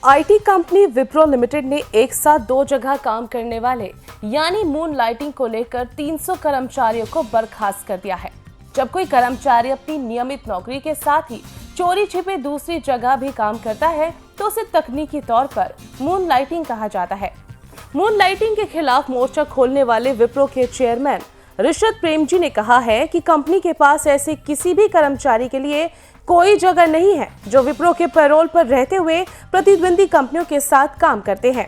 IT company Wipro limited ने एक साथ दो जगह काम करने वाले यानी मून लाइटिंग को लेकर 300 कर्मचारियों को बर्खास्त कर दिया है। जब कोई कर्मचारी अपनी नियमित नौकरी के साथ ही चोरी छिपे दूसरी जगह भी काम करता है तो उसे तकनीकी तौर पर मून लाइटिंग कहा जाता है। मून लाइटिंग के खिलाफ मोर्चा खोलने वाले विप्रो के चेयरमैन ऋषद प्रेमजी ने कहा है कि कंपनी के पास ऐसे किसी भी कर्मचारी के लिए कोई जगह नहीं है जो विप्रो के पैरोल पर रहते हुए प्रतिद्वंदी कंपनियों के साथ काम करते हैं।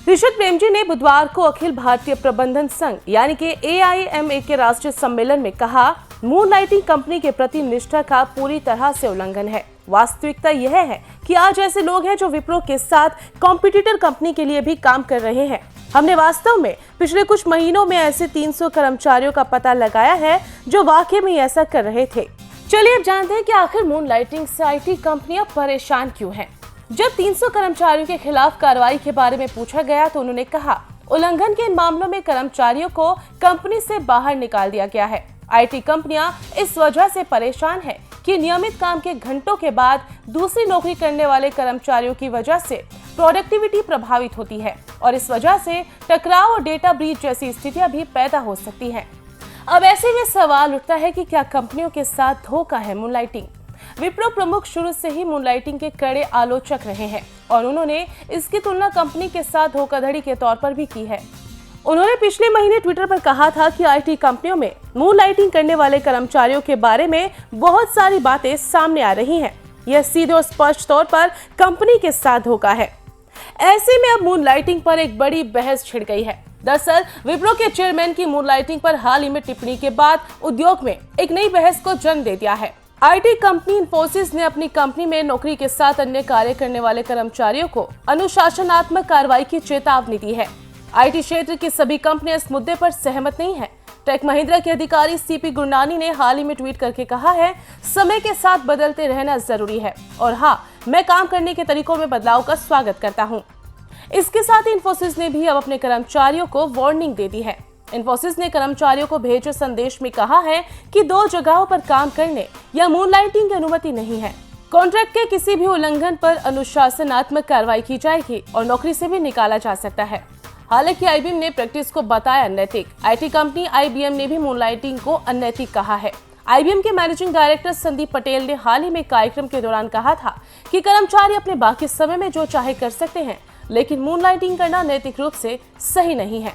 ऋषद प्रेमजी ने बुधवार को अखिल भारतीय प्रबंधन संघ यानी कि AIMA के राष्ट्रीय सम्मेलन में कहा, मून लाइटिंग कंपनी के प्रति निष्ठा का पूरी तरह से उल्लंघन है। वास्तविकता यह है कि आज ऐसे लोग हैं जो विप्रो के साथ कॉम्पिटिटर कंपनी के लिए भी काम कर रहे हैं। हमने वास्तव में पिछले कुछ महीनों में ऐसे 300 कर्मचारियों का पता लगाया है जो वाकई में ऐसा कर रहे थे। चलिए अब जानते हैं कि आखिर मून लाइटिंग से आईटी कंपनियां परेशान क्यों हैं। जब 300 कर्मचारियों के खिलाफ कार्रवाई के बारे में पूछा गया तो उन्होंने कहा, उल्लंघन के इन मामलों में कर्मचारियों को कंपनी से बाहर निकाल दिया गया है। आईटी कंपनियां इस वजह से परेशान है कि नियमित काम के घंटों के बाद दूसरी नौकरी करने वाले कर्मचारियों की वजह से प्रोडक्टिविटी प्रभावित होती है और इस वजह से टकराव और डेटा ब्रीच जैसी स्थितियां भी पैदा हो सकती हैं। अब ऐसे में सवाल उठता है कि क्या कंपनियों के साथ धोखा है मून लाइटिंग। विप्रो प्रमुख शुरू से ही मून लाइटिंग के कड़े आलोचक रहे हैं और उन्होंने इसकी तुलना कंपनी के साथ धोखाधड़ी के तौर पर भी की है। उन्होंने पिछले महीने ट्विटर पर कहा था कि आईटी कंपनियों में मून लाइटिंग करने वाले कर्मचारियों के बारे में बहुत सारी बातें सामने आ रही हैं। यह सीधे और स्पष्ट तौर पर कंपनी के साथ धोखा है। ऐसे में अब मून लाइटिंग पर एक बड़ी बहस छिड़ गई है। दरअसल विप्रो के चेयरमैन की मून लाइटिंग पर हाल ही में टिप्पणी के बाद उद्योग में एक नई बहस को जन्म दे दिया है। आईटी कंपनी इन्फोसिस ने अपनी कंपनी में नौकरी के साथ अन्य कार्य करने वाले कर्मचारियों को अनुशासनात्मक कार्रवाई की चेतावनी दी है। आईटी क्षेत्र की सभी कंपनियां इस मुद्दे पर सहमत नहीं है। टेक महिंद्रा के अधिकारी CP गुरनानी ने हाल ही में ट्वीट करके कहा है, समय के साथ बदलते रहना जरूरी है और हाँ, मैं काम करने के तरीकों में बदलाव का स्वागत करता हूँ। इसके साथ ही इन्फोसिस ने भी अब अपने कर्मचारियों को वार्निंग दे दी है। इन्फोसिस ने कर्मचारियों को भेजे संदेश में कहा है कि दो जगहों पर काम करने या मून लाइटिंग की अनुमति नहीं है। कॉन्ट्रैक्ट के किसी भी उल्लंघन पर अनुशासनात्मक कार्रवाई की जाएगी और नौकरी से भी निकाला जा सकता है। हालांकि IBM ने प्रैक्टिस को बताया अनैतिक। आईटी कंपनी IBM ने भी मून लाइटिंग को अनैतिक कहा है। IBM के मैनेजिंग डायरेक्टर संदीप पटेल ने हाल ही में कार्यक्रम के दौरान कहा था कि कर्मचारी अपने बाकी समय में जो चाहे कर सकते हैं, लेकिन मून लाइटिंग करना नैतिक रूप से सही नहीं है।